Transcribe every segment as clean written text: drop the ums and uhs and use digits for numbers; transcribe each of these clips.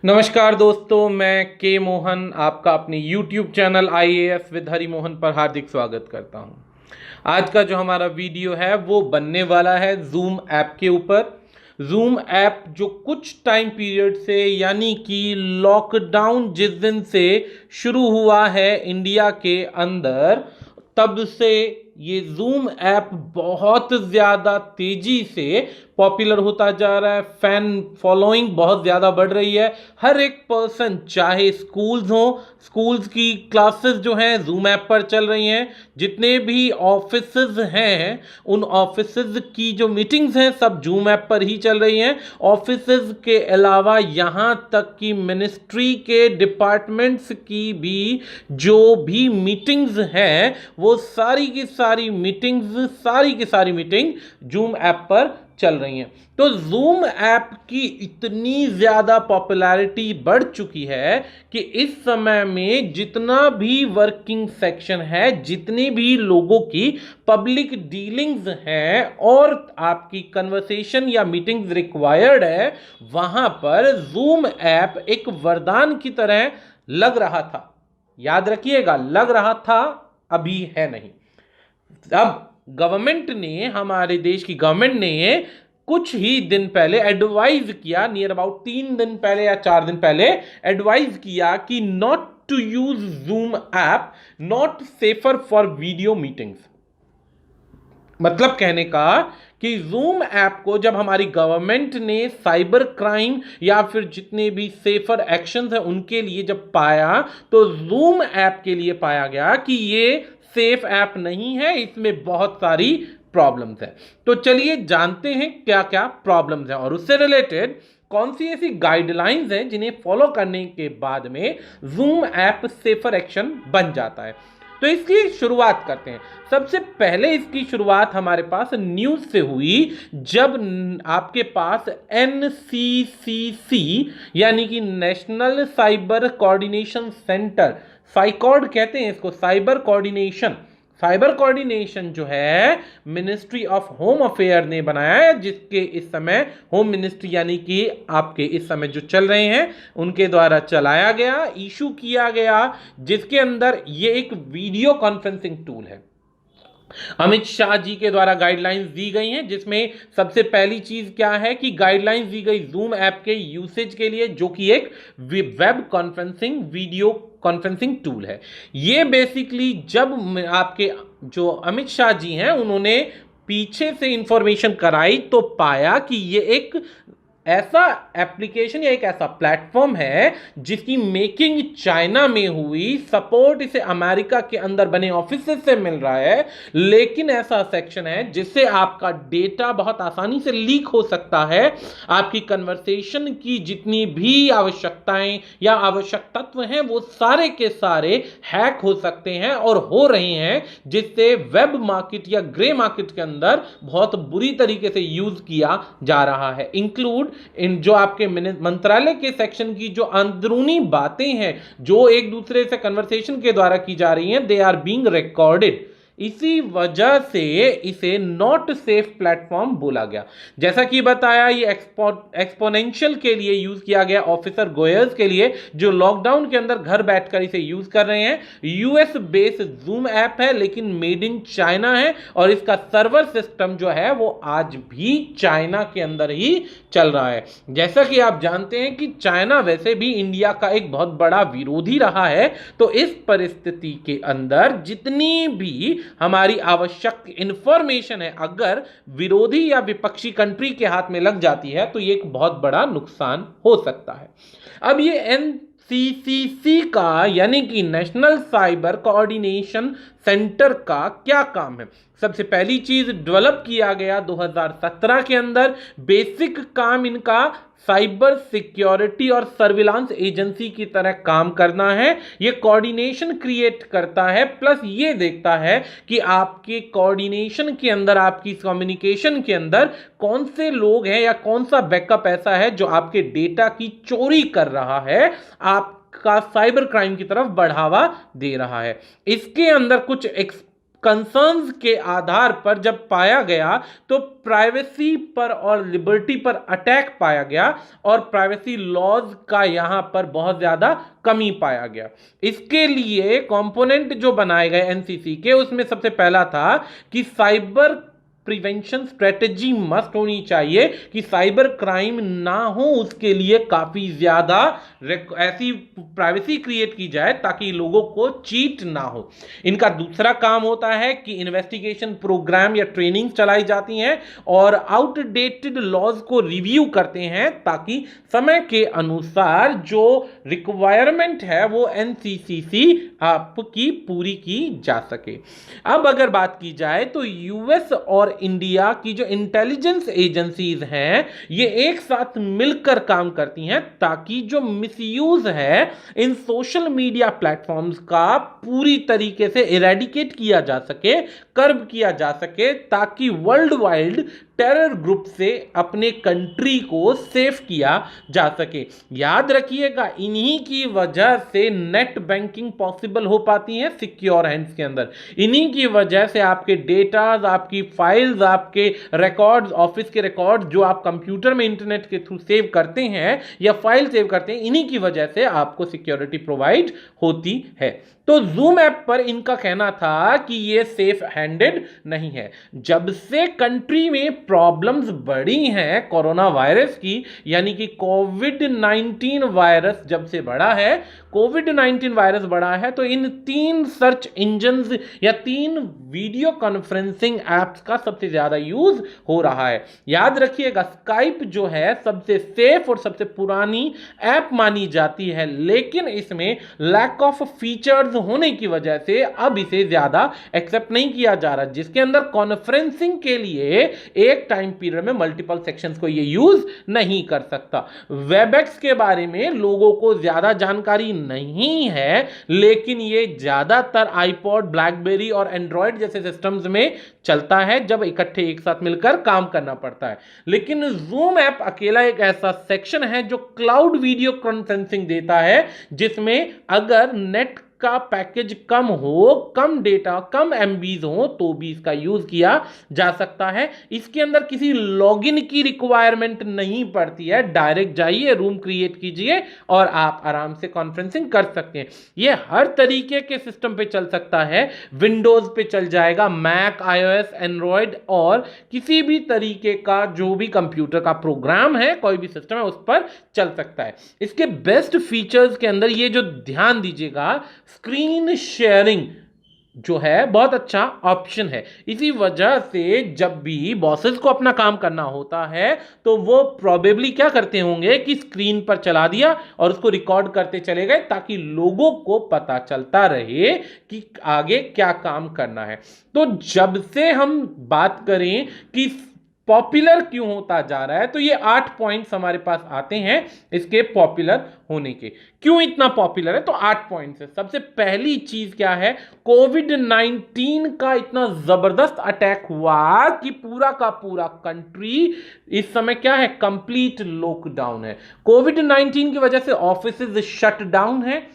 नमस्कार दोस्तों, मैं के मोहन आपका अपने YouTube channel IAS with Hari Mohan पर हार्दिक स्वागत करता हूं। आज का जो हमारा वीडियो है वो बनने वाला है जूम ऐप के ऊपर। जूम ऐप जो कुछ टाइम पीरियड से यानी कि लॉकडाउन जिस दिन से शुरू हुआ है इंडिया के अंदर, तब से ये जूम ऐप बहुत ज़्यादा तेज़ी से पॉपुलर होता जा रहा है। फैन फॉलोइंग बहुत ज़्यादा बढ़ रही है। हर एक पर्सन, चाहे स्कूल्स हो, स्कूल्स की क्लासेस जो हैं जूम ऐप पर चल रही हैं। जितने भी ऑफिसेज हैं उन ऑफिसेज की जो मीटिंग्स हैं सब जूम ऐप पर ही चल रही हैं। ऑफिसेज के अलावा यहाँ तक कि मिनिस्ट्री के डिपार्टमेंट्स की भी जो भी मीटिंग्स हैं वो सारी की सारी मीटिंग जूम ऐप पर चल रही हैं। तो जूम ऐप की इतनी ज़्यादा पॉपुलैरिटी बढ़ चुकी है कि इस समय में जितना भी वर्किंग सेक्शन है, जितने भी लोगों की पब्लिक डीलिंग्स हैं और आपकी कन्वर्सेशन या मीटिंग्स रिक्वायर्ड है, वहाँ पर जूम ऐप एक वरदान की तरह लग रहा था। याद रखिएगा, लग रहा था, अभी है नहीं। अब गवर्नमेंट ने, हमारे देश की गवर्नमेंट ने कुछ ही दिन पहले एडवाइज किया, नियर अबाउट 3 दिन पहले या 4 दिन पहले एडवाइज किया कि not to use Zoom app, not safer for video meetings. मतलब कहने का कि जूम ऐप को जब हमारी गवर्नमेंट ने साइबर क्राइम या फिर जितने भी सेफर एक्शंस हैं उनके लिए जब पाया, तो जूम ऐप के लिए पाया गया कि ये सेफ ऐप नहीं है, इसमें बहुत सारी प्रॉब्लम्स हैं। तो चलिए जानते हैं क्या क्या प्रॉब्लम्स हैं और उससे रिलेटेड कौन सी ऐसी गाइडलाइंस हैं जिन्हें फॉलो करने के बाद में जूम ऐप सेफर एक्शन बन जाता है। तो इसकी शुरुआत करते हैं। सबसे पहले इसकी शुरुआत हमारे पास न्यूज़ से हुई, जब आपके पास NCCC यानी कि नेशनल साइबर कोऑर्डिनेशन सेंटर, साइकॉर्ड कहते हैं इसको, साइबर कोऑर्डिनेशन जो है मिनिस्ट्री ऑफ होम अफेयर ने बनाया है, जिसके इस समय होम मिनिस्ट्री यानी कि आपके इस समय जो चल रहे हैं उनके द्वारा चलाया गया, इशू किया गया, जिसके अंदर ये एक वीडियो कॉन्फ्रेंसिंग टूल है। अमित शाह जी के द्वारा गाइडलाइंस दी गई हैं, जिसमें सबसे पहली चीज क्या है कि गाइडलाइंस दी गई जूम ऐप के यूसेज के लिए, जो कि एक web conferencing video conferencing tool है। ये बेसिकली जब आपके जो अमित शाह जी हैं उन्होंने पीछे से इंफॉर्मेशन कराई तो पाया कि ये एक ऐसा एप्लीकेशन या एक ऐसा प्लेटफॉर्म है जिसकी मेकिंग चाइना में हुई, सपोर्ट इसे अमेरिका के अंदर बने ऑफिस से मिल रहा है, लेकिन ऐसा सेक्शन है जिससे आपका डेटा बहुत आसानी से लीक हो सकता है। आपकी कन्वर्सेशन की जितनी भी आवश्यकताएं या आवश्यक तत्व हैं वो सारे के सारे हैक हो सकते हैं और हो रहे हैं, जिससे वेब मार्केट या ग्रे मार्केट के अंदर बहुत बुरी तरीके से यूज किया जा रहा है। इंक्लूड इन जो आपके मंत्रालय के सेक्शन की जो अंदरूनी बातें हैं जो एक दूसरे से कन्वर्सेशन के द्वारा की जा रही हैं, दे आर बीइंग रिकॉर्डेड। इसी वजह से इसे नॉट सेफ प्लेटफॉर्म बोला गया। जैसा कि बताया, ये एक्सपोनेंशियल के लिए यूज किया गया, ऑफिसर गोयर्स के लिए जो लॉकडाउन के अंदर घर बैठकर इसे यूज कर रहे हैं। यूएस बेस्ड जूम ऐप है लेकिन मेड इन चाइना है और इसका सर्वर सिस्टम जो है वो आज भी चाइना के अंदर ही चल रहा है। जैसा कि आप जानते हैं कि चाइना वैसे भी इंडिया का एक बहुत बड़ा विरोधी रहा है, तो इस परिस्थिति के अंदर जितनी भी हमारी आवश्यक इंफॉर्मेशन है, अगर विरोधी या विपक्षी कंट्री के हाथ में लग जाती है तो ये एक बहुत बड़ा नुकसान हो सकता है। अब ये NCCC का यानी कि नेशनल साइबर कोऑर्डिनेशन सेंटर का क्या काम है? सबसे पहली चीज, डेवलप किया गया 2017 के अंदर। बेसिक काम इनका साइबर सिक्योरिटी और सर्विलांस एजेंसी की तरह काम करना है। ये कोऑर्डिनेशन क्रिएट करता है, प्लस ये देखता है कि आपके कोऑर्डिनेशन के अंदर, आपकी कम्युनिकेशन के अंदर कौन से लोग हैं या कौन सा बैकअप ऐसा है जो आपके डेटा की चोरी कर रहा है, आपका साइबर क्राइम की तरफ बढ़ावा दे रहा है। इसके अंदर कुछ कंसर्न्स के आधार पर जब पाया गया तो प्राइवेसी पर और लिबर्टी पर अटैक पाया गया और प्राइवेसी लॉज का यहां पर बहुत ज्यादा कमी पाया गया। इसके लिए कंपोनेंट जो बनाए गए एनसीसी के, उसमें सबसे पहला था कि साइबर प्रिवेंशन स्ट्रेटेजी मस्ट होनी चाहिए कि साइबर क्राइम ना हो, उसके लिए काफी ज्यादा ऐसी प्राइवेसी क्रिएट की जाए ताकि लोगों को चीट ना हो। इनका दूसरा काम होता है कि इन्वेस्टिगेशन प्रोग्राम या ट्रेनिंग चलाई जाती हैं और आउटडेटेड लॉज को रिव्यू करते हैं ताकि समय के अनुसार जो रिक्वायरमेंट है वो एनसीसीसी आपकी पूरी की जा सके। अब अगर बात की जाए तो यूएस और इंडिया की जो इंटेलिजेंस एजेंसीज हैं ये एक साथ मिलकर काम करती हैं ताकि जो मिसयूज है इन सोशल मीडिया प्लेटफॉर्म्स का पूरी तरीके से इरेडिकेट किया जा सके, कर्ब किया जा सके, ताकि वर्ल्ड वाइड टेरर ग्रुप से अपने कंट्री को सेफ किया जा सके। याद रखिएगा, इन्हीं की वजह से नेट बैंकिंग पॉसिबल हो पाती है सिक्योर हैंड्स के अंदर। इन्हीं की वजह से आपके डेटाज, आपकी फाइल्स, आपके रिकॉर्ड्स, ऑफिस के रिकॉर्ड्स जो आप कंप्यूटर में इंटरनेट के थ्रू सेव करते हैं या फाइल सेव करते हैं, इन्हीं की वजह से आपको सिक्योरिटी प्रोवाइड होती है। तो जूम ऐप पर इनका कहना था कि ये सेफ हैंडेड नहीं है। जब से कंट्री में प्रॉब्लम्स बढ़ी हैं कोरोना वायरस की, यानी कि कोविड-19 वायरस जब से बढ़ा है, कोविड-19 वायरस बढ़ा है, तो इन 3 सर्च इंजन्स या 3 वीडियो कॉन्फ्रेंसिंग ऐप्स का सबसे ज्यादा यूज हो रहा है। याद रखिएगा, स्काइप जो है सबसे सेफ और सबसे पुरानी ऐप मानी जाती है, लेकिन इसमें लैक ऑफ फीचर्स होने की वजह से अब इसे ज्यादा एक्सेप्ट नहीं किया जा रहा, जिसके अंदर कॉन्फ्रेंसिंग के लिए एक टाइम पीरियड में मल्टीपल सेक्शंस को ये यूज नहीं कर सकता। वेबएक्स के बारे में लोगों को ज्यादा जानकारी नहीं है, लेकिन ये ज्यादातर आईपॉड, ब्लैकबेरी और एंड्रॉयड जैसे सिस्टम्स में चलता है जब इकट्ठे एक साथ मिलकर काम करना पड़ता है। लेकिन जूम ऐप अकेला एक ऐसा सेक्शन है जो क्लाउड वीडियो कॉन्फ्रेंसिंग देता है, जिसमें अगर नेट का पैकेज कम हो, कम डेटा, कम एमबीज हो तो भी इसका यूज किया जा सकता है। इसके अंदर किसी लॉगिन की रिक्वायरमेंट नहीं पड़ती है, डायरेक्ट जाइए, रूम क्रिएट कीजिए और आप आराम से कॉन्फ्रेंसिंग कर सकते हैं। यह हर तरीके के सिस्टम पे चल सकता है, विंडोज पे चल जाएगा, मैक, आईओएस, एंड्रॉयड और किसी भी तरीके का जो भी कंप्यूटर का प्रोग्राम है, कोई भी सिस्टम है, उस पर चल सकता है। इसके बेस्ट फीचर्स के अंदर ये जो ध्यान दीजिएगा, स्क्रीन शेयरिंग जो है बहुत अच्छा ऑप्शन है। इसी वजह से जब भी बॉसेस को अपना काम करना होता है तो वो प्रोबेबली क्या करते होंगे कि स्क्रीन पर चला दिया और उसको रिकॉर्ड करते चले गए ताकि लोगों को पता चलता रहे कि आगे क्या काम करना है। तो जब से हम बात करें कि पॉपुलर क्यों होता जा रहा है, तो ये 8 पॉइंट्स हमारे पास आते हैं इसके पॉपुलर होने के। क्यों इतना पॉपुलर है, तो 8 पॉइंट्स है। सबसे पहली चीज क्या है, कोविड-19 का इतना जबरदस्त अटैक हुआ कि पूरा का पूरा कंट्री इस समय क्या है, कंप्लीट लॉकडाउन है। कोविड-19 की वजह से ऑफिसेज शट डाउन है,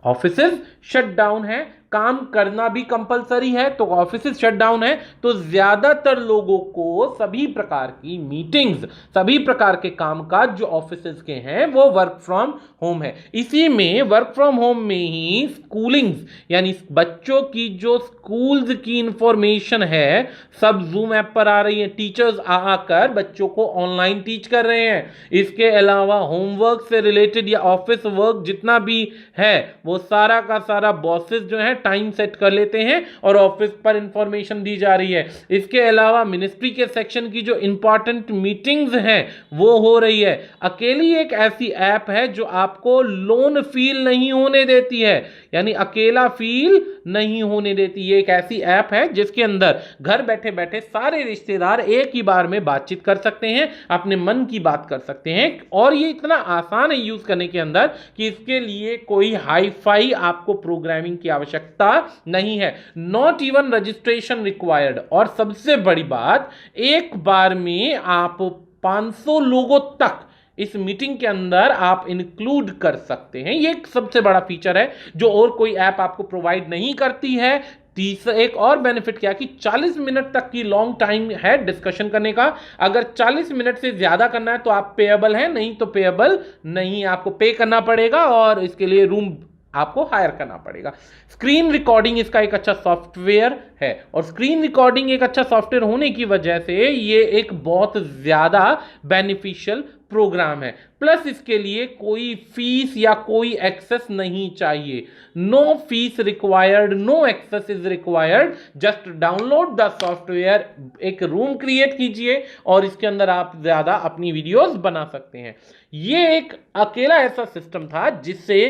ऑफिसेज शट डाउन है, काम करना भी कंपलसरी है, तो ऑफिसेज शट डाउन है, तो ज्यादातर लोगों को सभी प्रकार की मीटिंग्स, सभी प्रकार के कामकाज जो ऑफिसेज के हैं वो वर्क फ्रॉम होम है। इसी में वर्क फ्रॉम होम में ही स्कूलिंग्स, यानी बच्चों की जो स्कूल्स की इंफॉर्मेशन है सब जूम ऐप पर आ रही है। टीचर्स आकर बच्चों को ऑनलाइन टीच कर रहे हैं। इसके अलावा होमवर्क से रिलेटेड या ऑफिस वर्क जितना भी है वो सारा का सारा बॉसेस जो है टाइम सेट कर लेते हैं और ऑफिस पर इंफॉर्मेशन दी जा रही है। इसके अलावा मिनिस्ट्री के सेक्शन की जो इंपॉर्टेंट मीटिंग्स हैं वो हो रही है। अकेली एक ऐसी ऐप है जो आपको लोन फील नहीं होने देती है, यानी अकेला फील नहीं होने देती। ये एक ऐसी ऐप है जिसके अंदर घर बैठे बैठे सारे रिश्तेदार एक ही बार में बातचीत कर सकते हैं, अपने मन की बात कर सकते हैं, और ये इतना आसान है यूज करने के अंदर कि इसके लिए कोई हाई फाई आपको प्रोग्रामिंग की आवश्यकता नहीं है। Not even registration required. और सबसे बड़ी बात, एक बार में आप 500 लोगों तक इस मीटिंग के अंदर आप इंक्लूड कर सकते हैं। ये एक सबसे बड़ा फीचर है जो और कोई ऐप आपको प्रोवाइड नहीं करती है। तीसरा एक और बेनिफिट क्या कि 40 मिनट तक की लॉन्ग टाइम है डिस्कशन करने का। अगर 40 मिनट से ज्यादा करना है तो आप पेएबल हैं, नहीं तो पेएबल नहीं, आपको पे करना पड़ेगा और इसके लिए रूम आपको हायर करना पड़ेगा। स्क्रीन रिकॉर्डिंग इसका एक अच्छा सॉफ्टवेयर है और स्क्रीन रिकॉर्डिंग एक अच्छा सॉफ्टवेयर होने की वजह से ये एक बहुत ज्यादा बेनिफिशियल प्रोग्राम है। प्लस इसके लिए कोई फीस या कोई एक्सेस नहीं चाहिए। No fees required, no access is required, just download the software, एक रूम क्रिएट कीजिए और इसके अंदर आप ज्यादा अपनी वीडियोस बना सकते हैं। ये एक अकेला ऐसा सिस्टम था जिससे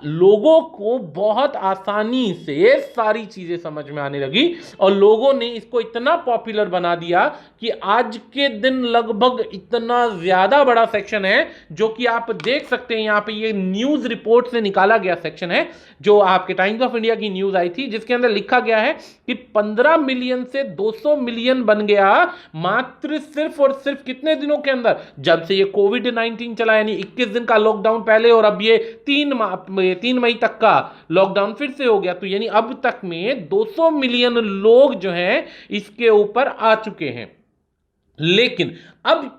लोगों को बहुत आसानी से सारी चीजें समझ में आने लगी और लोगों ने इसको इतना पॉपुलर बना दिया कि आज के दिन लगभग इतना ज्यादा बड़ा सेक्शन है जो कि आप देख सकते हैं यहां पे। ये न्यूज रिपोर्ट से निकाला गया सेक्शन है जो आपके टाइम्स ऑफ इंडिया की न्यूज आई थी, जिसके अंदर लिखा गया है कि 15 मिलियन से 200 मिलियन बन गया मात्र सिर्फ और सिर्फ कितने दिनों के अंदर, जब से ये कोविड-19 चला, यानी 21 दिन का लॉकडाउन पहले और अब ये 3 मई तक का लॉकडाउन फिर से हो गया। तो यानी अब तक में 200 मिलियन लोग जो हैं इसके ऊपर आ चुके हैं। लेकिन अब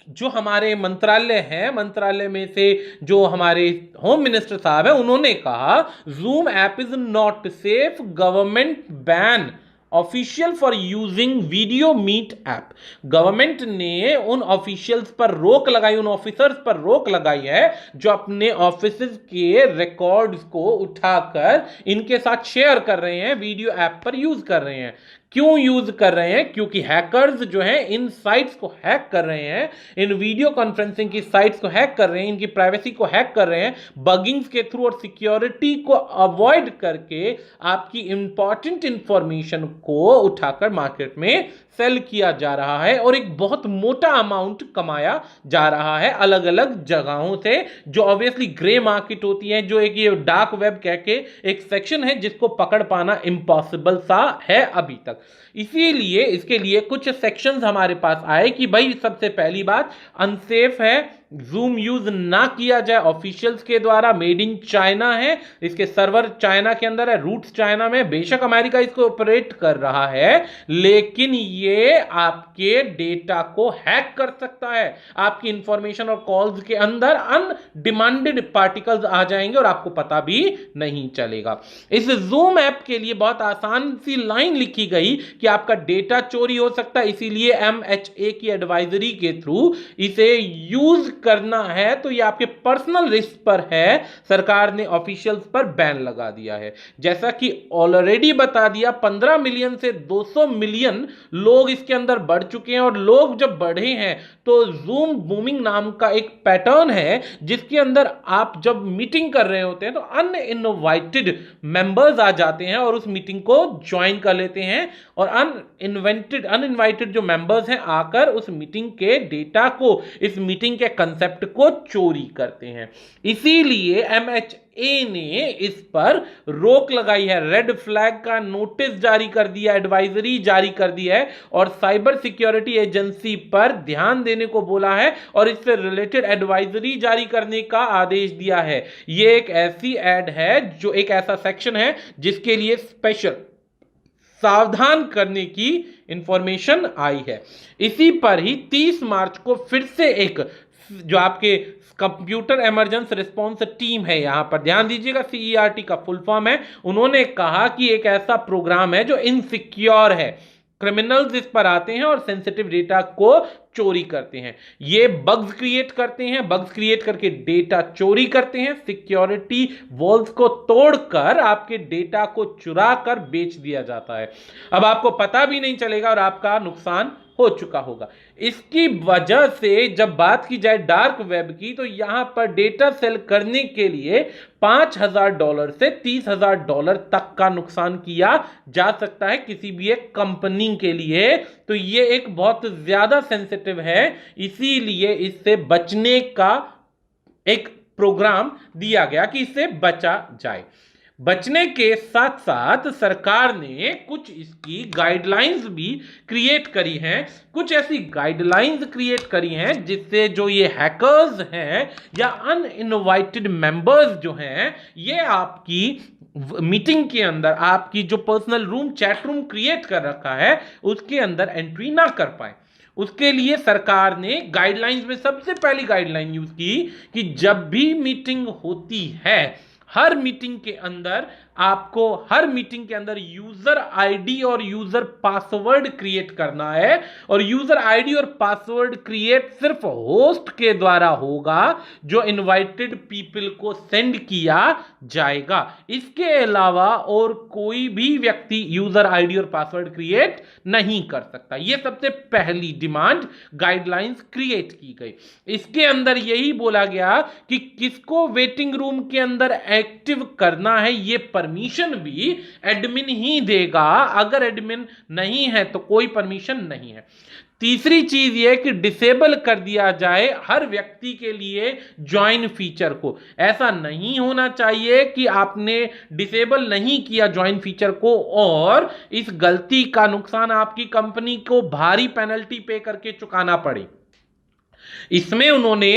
जो हमारे मंत्रालय है, मंत्रालय में से जो हमारे होम मिनिस्टर साहब है, उन्होंने कहा Zoom app is not safe, government ban official for using video meet app. Government ने उन ऑफिशियल्स पर रोक लगाई, उन ऑफिसर्स पर रोक लगाई है जो अपने ऑफिस के रिकॉर्ड्स को उठाकर इनके साथ शेयर कर रहे हैं, वीडियो ऐप पर यूज कर रहे हैं। क्यों यूज कर रहे हैं? क्योंकि हैकर्स जो हैं इन साइट्स को हैक कर रहे हैं, इन वीडियो कॉन्फ्रेंसिंग की साइट्स को हैक कर रहे हैं, इनकी प्राइवेसी को हैक कर रहे हैं बगिंग्स के थ्रू और सिक्योरिटी को अवॉइड करके आपकी इंपॉर्टेंट इंफॉर्मेशन को उठाकर मार्केट में सेल किया जा रहा है और एक बहुत मोटा अमाउंट कमाया जा रहा है अलग अलग जगहों से, जो ऑब्वियसली ग्रे मार्केट होती है, जो एक ये डार्क वेब कह के एक सेक्शन है जिसको पकड़ पाना इम्पॉसिबल सा है अभी तक। इसीलिए इसके लिए कुछ सेक्शंस हमारे पास आए कि भाई सबसे पहली बात अनसेफ है, जूम यूज ना किया जाए ऑफिशियल्स के द्वारा, मेड इन चाइना है, इसके सर्वर चाइना के अंदर है, रूट्स चाइना में, बेशक अमेरिका इसको ऑपरेट कर रहा है लेकिन ये आपके डेटा को हैक कर सकता है। आपकी इंफॉर्मेशन और कॉल्स के अंदर अनडिमांडेड पार्टिकल्स आ जाएंगे और आपको पता भी नहीं चलेगा। इस जूम ऐप के लिए बहुत आसान सी लाइन लिखी गई कि आपका डेटा चोरी हो सकता है, इसीलिए MHA की एडवाइजरी के थ्रू इसे यूज करना है तो ये आपके पर्सनल रिस्क पर है। सरकार ने ऑफिशियल्स पर बैन लगा दिया है। जैसा कि ऑलरेडी बता दिया 15 मिलियन से 200 मिलियन लोग इसके अंदर बढ़ चुके हैं और लोग जब बढ़े हैं तो जूम बूमिंग नाम का एक पैटर्न है जिसके अंदर आप जब मीटिंग कर रहे होते हैं तो अनइनवाइटेड मेंबर्स आ जाते हैं और उस मीटिंग को ज्वाइन कर लेते हैं और अनइनवाइटेड जो मेंबर्स हैं आकर उस मीटिंग के डेटा को, इस मीटिंग के कंसेप्ट को चोरी करते हैं। इसीलिए MHA ने इस पर रोक लगाई है, रेड फ्लैग का नोटिस जारी कर दिया, एडवाइजरी जारी कर दी है और साइबर सिक्योरिटी एजेंसी पर ध्यान देने को बोला है और इससे रिलेटेड एडवाइजरी जारी करने का आदेश दिया है। यह एक ऐसी एड है जो एक ऐसा सेक्शन है जिसके लिए स्पेशल सावधान करने की इंफॉर्मेशन आई है। इसी पर ही 30 मार्च को फिर से एक जो आपके कंप्यूटर इमरजेंसी रिस्पांस टीम है, यहां पर ध्यान दीजिएगा, CERT का फुल फॉर्म है, उन्होंने कहा कि एक ऐसा प्रोग्राम है जो इनसिक्योर है, क्रिमिनल्स इस पर आते हैं और सेंसिटिव डेटा को चोरी करते हैं, ये बग्स क्रिएट करते हैं, बग्स क्रिएट करके डेटा चोरी करते हैं, सिक्योरिटी वॉल्स को तोड़कर आपके डेटा को चुरा कर बेच दिया जाता है। अब आपको पता भी नहीं चलेगा और आपका नुकसान हो चुका होगा। इसकी वजह से जब बात की जाए डार्क वेब की तो यहां पर डेटा सेल करने के लिए $5,000 से $30,000 तक का नुकसान किया जा सकता है किसी भी एक कंपनी के लिए। तो ये एक बहुत ज्यादा सेंसिटिव है, इसीलिए इससे बचने का एक प्रोग्राम दिया गया कि इससे बचा जाए। बचने के साथ साथ सरकार ने कुछ इसकी गाइडलाइंस भी क्रिएट करी हैं, कुछ ऐसी गाइडलाइंस क्रिएट करी हैं जिससे जो ये हैकर्स हैं या अनइनवाइटेड मेंबर्स जो हैं ये आपकी मीटिंग के अंदर आपकी जो personal room chat room create कर रखा है उसके अंदर एंट्री ना कर पाए। उसके लिए सरकार ने गाइडलाइंस में सबसे पहली गाइडलाइन यूज की कि जब भी मीटिंग होती है हर मीटिंग के अंदर आपको हर मीटिंग के अंदर यूजर आईडी और यूजर पासवर्ड क्रिएट करना है, और यूजर आईडी और पासवर्ड क्रिएट सिर्फ होस्ट के द्वारा होगा जो इनवाइटेड पीपल को सेंड किया जाएगा। इसके अलावा और कोई भी व्यक्ति यूजर आईडी और पासवर्ड क्रिएट नहीं कर सकता। यह सबसे पहली डिमांड गाइडलाइंस क्रिएट की गई। इसके अंदर यही बोला गया कि किसको वेटिंग रूम के अंदर एक्टिव करना है ये परमिशन भी एडमिन ही देगा। अगर एडमिन नहीं है तो कोई परमिशन नहीं है। तीसरी चीज यह कि डिसेबल कर दिया जाए हर व्यक्ति के लिए ज्वाइन फीचर को। ऐसा नहीं होना चाहिए कि आपने डिसेबल नहीं किया ज्वाइन फीचर को और इस गलती का नुकसान आपकी कंपनी को भारी पेनल्टी पे करके चुकाना पड़े। इसमें उन्होंने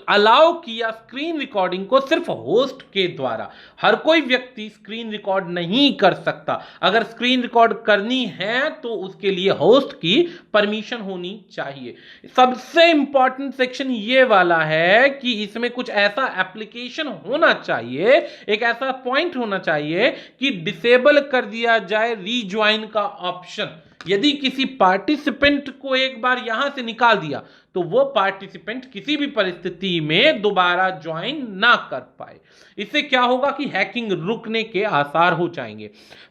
अलाउ किया स्क्रीन रिकॉर्डिंग को सिर्फ होस्ट के द्वारा। हर कोई व्यक्ति स्क्रीन रिकॉर्ड नहीं कर सकता। अगर स्क्रीन रिकॉर्ड करनी है तो उसके लिए होस्ट की परमिशन होनी चाहिए। सबसे इंपॉर्टेंट सेक्शन ये वाला है कि इसमें कुछ ऐसा एप्लीकेशन होना चाहिए, एक ऐसा पॉइंट होना चाहिए कि डिसेबल कर दिया जाए रीज्वाइन का ऑप्शन। यदि किसी पार्टिसिपेंट को एक बार यहां से निकाल दिया तो वो पार्टिसिपेंट किसी भी परिस्थिति में दोबारा ज्वाइन ना कर पाए। इससे क्या होगा कि हैकिंग रुकने के आसार हो जाएंगे।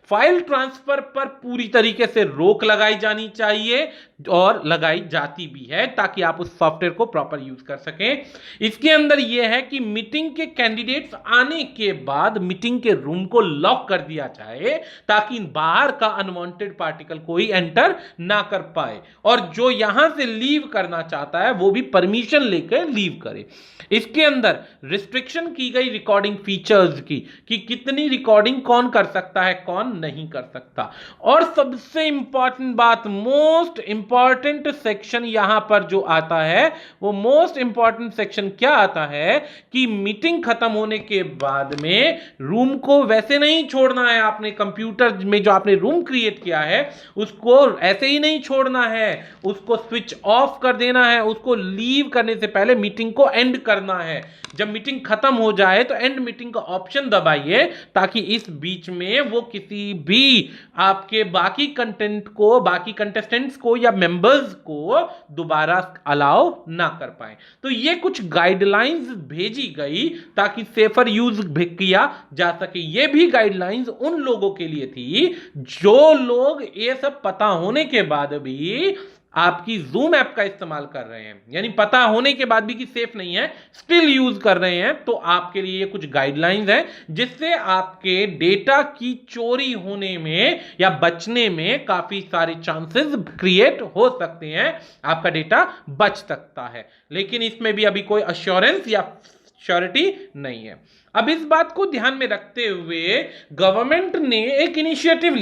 फाइल ट्रांसफर पर पूरी तरीके से रोक लगाई जानी चाहिए और लगाई जाती भी है ताकि आप उस सॉफ्टवेयर को प्रॉपर यूज कर सकें। इसके अंदर यह है कि मीटिंग के कैंडिडेट्स आने के बाद मीटिंग के रूम को लॉक कर दिया जाए ताकि बाहर का अनवांटेड पार्टिकल कोई एंटर ना कर पाए, और जो यहां से लीव करना चाहता है वो भी परमिशन लेकर लीव करे। इसके अंदर रिस्ट्रिक्शन की गई रिकॉर्डिंग फीचर्स की कि कितनी रिकॉर्डिंग कौन कर सकता है कौन नहीं कर सकता। और सबसे इंपॉर्टेंट बात, मोस्ट इंपॉर्टेंट सेक्शन यहां पर जो आता है वो मोस्ट इंपॉर्टेंट सेक्शन क्या आता है कि मीटिंग खत्म होने के बाद में रूम को वैसे नहीं छोड़ना है। आपने कंप्यूटर में जो आपने रूम क्रिएट किया है उसको ऐसे ही नहीं छोड़ना है, उसको स्विच ऑफ कर देना है। उसको लीव करने से पहले मीटिंग को एंड करना है। जब मीटिंग खत्म हो जाए तो एंड मीटिंग का ऑप्शन दबाइए ताकि इस बीच में वो किसी भी आपके बाकी कंटेंट को, बाकी कंटेस्टेंट्स को या मेंबर्स को दोबारा अलाउ ना कर पाए। तो ये कुछ गाइडलाइंस भेजी गई ताकि सेफर यूज किया जा सके। ये भी गाइडलाइंस उन लोगों के लिए थी जो लोग ये सब पता होने के बाद भी आपकी जूम ऐप का इस्तेमाल कर रहे हैं, यानी पता होने के बाद भी कि सेफ नहीं है, स्टिल यूज कर रहे हैं। तो आपके लिए कुछ गाइडलाइंस हैं जिससे आपके डेटा की चोरी होने में या बचने में काफी सारे चांसेस क्रिएट हो सकते हैं, आपका डेटा बच सकता है। लेकिन इसमें भी अभी कोई अश्योरेंस या श्योरिटी नहीं है। अब इस बात को ध्यान में रखते हुए गवर्नमेंट ने एक इनिशिएटिव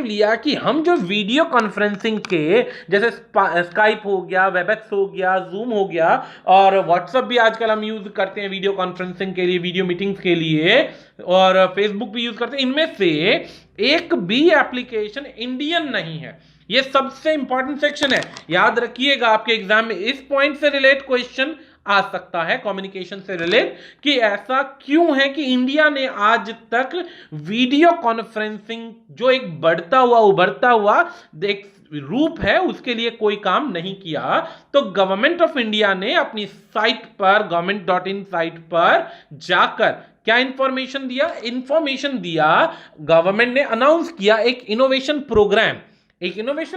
लिया कि हम जो वीडियो कॉन्फ्रेंसिंग के जैसे स्काइप हो गया, वेबएक्स हो गया, जूम हो गया और व्हाट्सएप भी आजकल हम यूज करते हैं वीडियो कॉन्फ्रेंसिंग के लिए, वीडियो मीटिंग्स के लिए, और फेसबुक भी यूज करते हैं। इनमें से एक भी एप्लीकेशन इंडियन नहीं है। ये सबसे इंपॉर्टेंट सेक्शन है, याद रखिएगा। आपके एग्जाम में इस पॉइंट से रिलेट क्वेश्चन आ सकता है, कम्युनिकेशन से रिलेट, कि ऐसा क्यों है कि इंडिया ने आज तक वीडियो कॉन्फ्रेंसिंग जो एक बढ़ता हुआ उभरता हुआ एक रूप है उसके लिए कोई काम नहीं किया। तो गवर्नमेंट ऑफ इंडिया ने अपनी साइट पर government.in साइट पर जाकर क्या इंफॉर्मेशन दिया, गवर्नमेंट ने अनाउंस किया एक इनोवेशन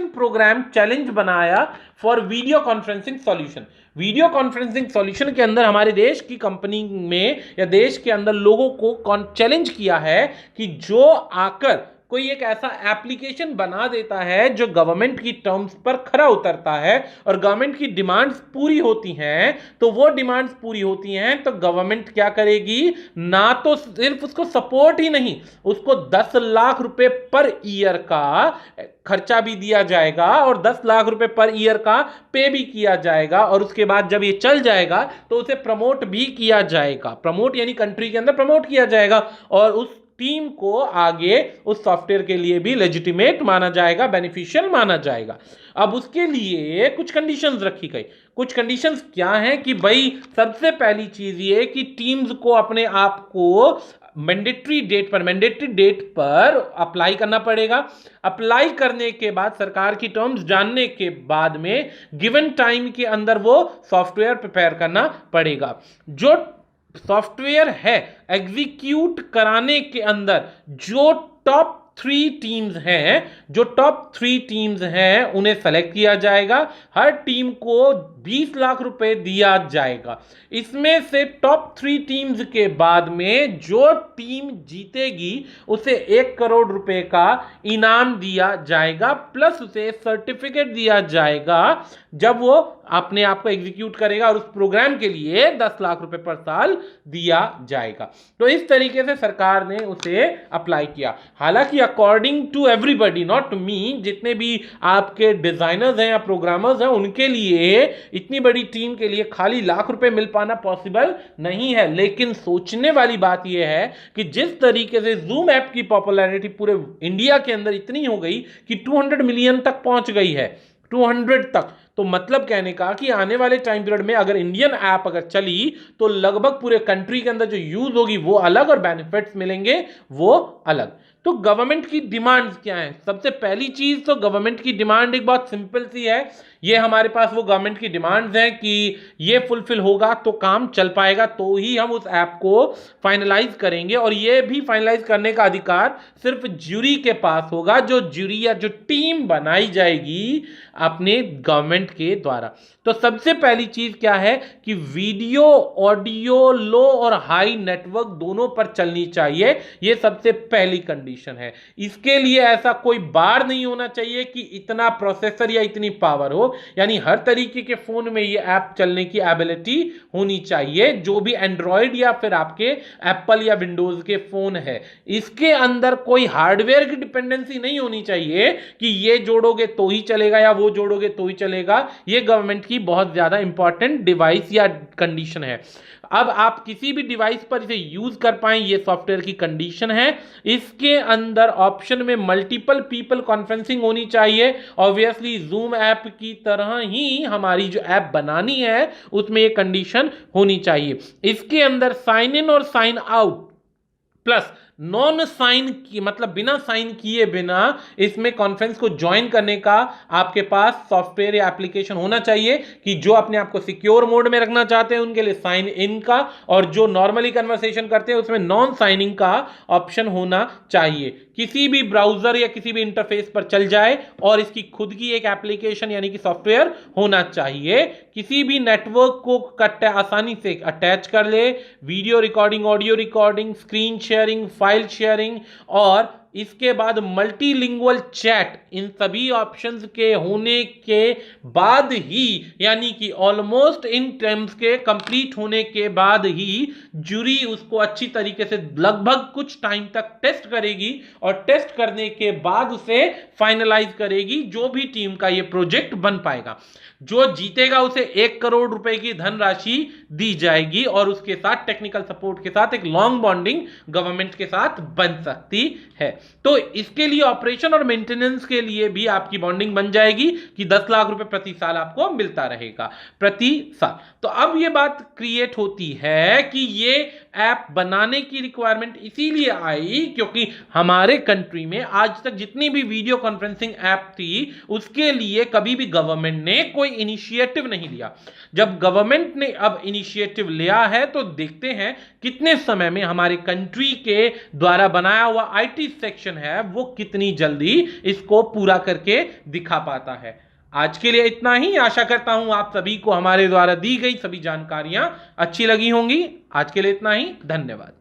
प्रोग्राम चैलेंज बनाया for video conferencing solution. Video conferencing solution के अंदर हमारे देश की कंपनी में या देश के अंदर लोगों को चैलेंज किया है कि जो आकर कोई एक ऐसा एप्लीकेशन बना देता है जो गवर्नमेंट की टर्म्स पर खरा उतरता है और गवर्नमेंट की डिमांड्स पूरी होती हैं, तो वो डिमांड्स पूरी होती हैं तो गवर्नमेंट क्या करेगी, ना तो सिर्फ उसको सपोर्ट ही नहीं, उसको 10 लाख रुपए पर ईयर का खर्चा भी दिया जाएगा और 10 लाख रुपए पर ईयर का पे भी किया जाएगा, और उसके बाद जब ये चल जाएगा तो उसे प्रमोट भी किया जाएगा। प्रमोट यानी कंट्री के अंदर प्रमोट किया जाएगा और उस टीम को आगे उस सॉफ्टवेयर के लिए भी लेजिटिमेट माना जाएगा, बेनिफिशियल माना जाएगा। अब उसके लिए कुछ कंडीशंस रखी गई। कुछ कंडीशंस क्या हैं कि भाई सबसे पहली चीज ये कि टीम्स को अपने आप को मैंडेटरी डेट पर अप्लाई करना पड़ेगा। अप्लाई करने के बाद सरकार की टर्म्स जानने के बाद में गिवन टाइम के अंदर वो सॉफ्टवेयर प्रिपेयर करना पड़ेगा। जो सॉफ्टवेयर है एग्जीक्यूट कराने के अंदर जो टॉप 3 टीम्स हैं उन्हें सेलेक्ट किया जाएगा। हर टीम को 20 लाख रुपए दिया जाएगा। इसमें से टॉप 3 टीम्स के बाद में जो टीम जीतेगी उसे 1 करोड़ रुपए का इनाम दिया जाएगा, प्लस उसे सर्टिफिकेट दिया जाएगा जब वो अपने आप को एग्जीक्यूट करेगा, और उस प्रोग्राम के लिए 10 लाख रुपए पर साल दिया जाएगा। तो इस तरीके से सरकार ने उसे अप्लाई किया। हालांकि according to everybody, not me, जितने भी आपके डिजाइनर्स हैं या प्रोग्रामर्स हैं उनके लिए इतनी बड़ी टीम के लिए खाली लाख रुपए मिल पाना पॉसिबल नहीं है। लेकिन सोचने वाली बात यह है कि जिस तरीके से जूम ऐप की पॉपुलैरिटी पूरे इंडिया के अंदर इतनी हो गई कि 200 मिलियन तक पहुंच गई है, 200 तक, तो मतलब कहने का कि आने वाले टाइम पीरियड में अगर इंडियन ऐप अगर चली तो लगभग पूरे कंट्री के अंदर जो यूज होगी वो अलग और बेनिफिट्स मिलेंगे वो अलग। तो गवर्नमेंट की डिमांड्स क्या हैं? सबसे पहली चीज तो गवर्नमेंट की डिमांड एक बहुत सिंपल सी है। ये हमारे पास वो गवर्नमेंट की डिमांड्स हैं कि ये फुलफिल होगा तो काम चल पाएगा, तो ही हम उस ऐप को फाइनलाइज करेंगे, और ये भी फाइनलाइज करने का अधिकार सिर्फ ज्यूरी के पास होगा, जो ज्यूरी या जो टीम बनाई जाएगी अपने गवर्नमेंट के द्वारा। तो सबसे पहली चीज क्या है कि वीडियो ऑडियो लो और हाई नेटवर्क दोनों पर चलनी चाहिए। ये सबसे पहली कंडीशन है। इसके लिए ऐसा कोई बार नहीं होना चाहिए कि इतना प्रोसेसर या इतनी पावर हो, यानी हर तरीके के फोन में ये ऐप चलने की एबिलिटी होनी चाहिए, जो भी एंड्रॉयड या फिर आपके एप्पल या विंडोज के फोन है। इसके अंदर कोई हार्डवेयर की डिपेंडेंसी नहीं होनी चाहिए कि ये जोड़ोगे तो ही चलेगा या वो जोड़ोगे तो ही चलेगा। ये गवर्नमेंट की बहुत ज्यादा इंपॉर्टेंट डिवाइस या कंडीशन है। अब आप किसी भी डिवाइस पर इसे यूज कर पाएं, ये सॉफ्टवेयर की कंडीशन है। इसके अंदर ऑप्शन में मल्टीपल पीपल कॉन्फ्रेंसिंग होनी चाहिए। ऑब्वियसली जूम ऐप की तरह ही हमारी जो ऐप बनानी है उसमें ये कंडीशन होनी चाहिए। इसके अंदर साइन इन और sign out plus non sign की, मतलब बिना साइन किए बिना इसमें कॉन्फ्रेंस को ज्वाइन करने का आपके पास सॉफ्टवेयर या एप्लीकेशन होना चाहिए कि जो अपने आप को सिक्योर मोड में रखना चाहते हैं उनके लिए साइन इन का, और जो नॉर्मली कन्वर्सेशन करते हैं उसमें नॉन साइनिंग का ऑप्शन होना चाहिए। किसी भी ब्राउजर या किसी भी इंटरफेस पर चल जाए और इसकी खुद की एक एप्लीकेशन यानी कि सॉफ्टवेयर होना चाहिए। किसी भी नेटवर्क को आसानी से अटैच कर ले, video recording, audio recording, screen sharing, file sharing, और इसके बाद मल्टीलिंगुअल चैट, इन सभी ऑप्शंस के होने के बाद ही, यानी कि ऑलमोस्ट इन टर्म्स के कंप्लीट होने के बाद ही जूरी उसको अच्छी तरीके से लगभग कुछ टाइम तक टेस्ट करेगी, और टेस्ट करने के बाद उसे फाइनलाइज करेगी। जो भी टीम का ये प्रोजेक्ट बन पाएगा, जो जीतेगा उसे 1 करोड़ रुपए की धनराशि दी जाएगी, और उसके साथ टेक्निकल सपोर्ट के साथ एक लॉन्ग बॉन्डिंग गवर्नमेंट के साथ बन सकती है। तो इसके लिए ऑपरेशन और मेंटेनेंस के लिए भी आपकी बॉन्डिंग बन जाएगी कि 10 लाख रुपए प्रति साल आपको मिलता रहेगा प्रति साल। तो अब ये बात क्रिएट होती है कि ये ऐप बनाने की रिक्वायरमेंट इसीलिए आई क्योंकि हमारे कंट्री में आज तक जितनी भी वीडियो कॉन्फ्रेंसिंग ऐप थी उसके लिए कभी भी गवर्नमेंट ने कोई इनिशिएटिव नहीं लिया। जब गवर्नमेंट ने अब इनिशिएटिव लिया है तो देखते हैं कितने समय में हमारे कंट्री के द्वारा बनाया हुआ आईटी सेक्शन है वो कितनी जल्दी इसको पूरा करके दिखा पाता है। आज के लिए इतना ही। आशा करता हूं आप सभी को हमारे द्वारा दी गई सभी जानकारियां अच्छी लगी होंगी। आज के लिए इतना ही। धन्यवाद।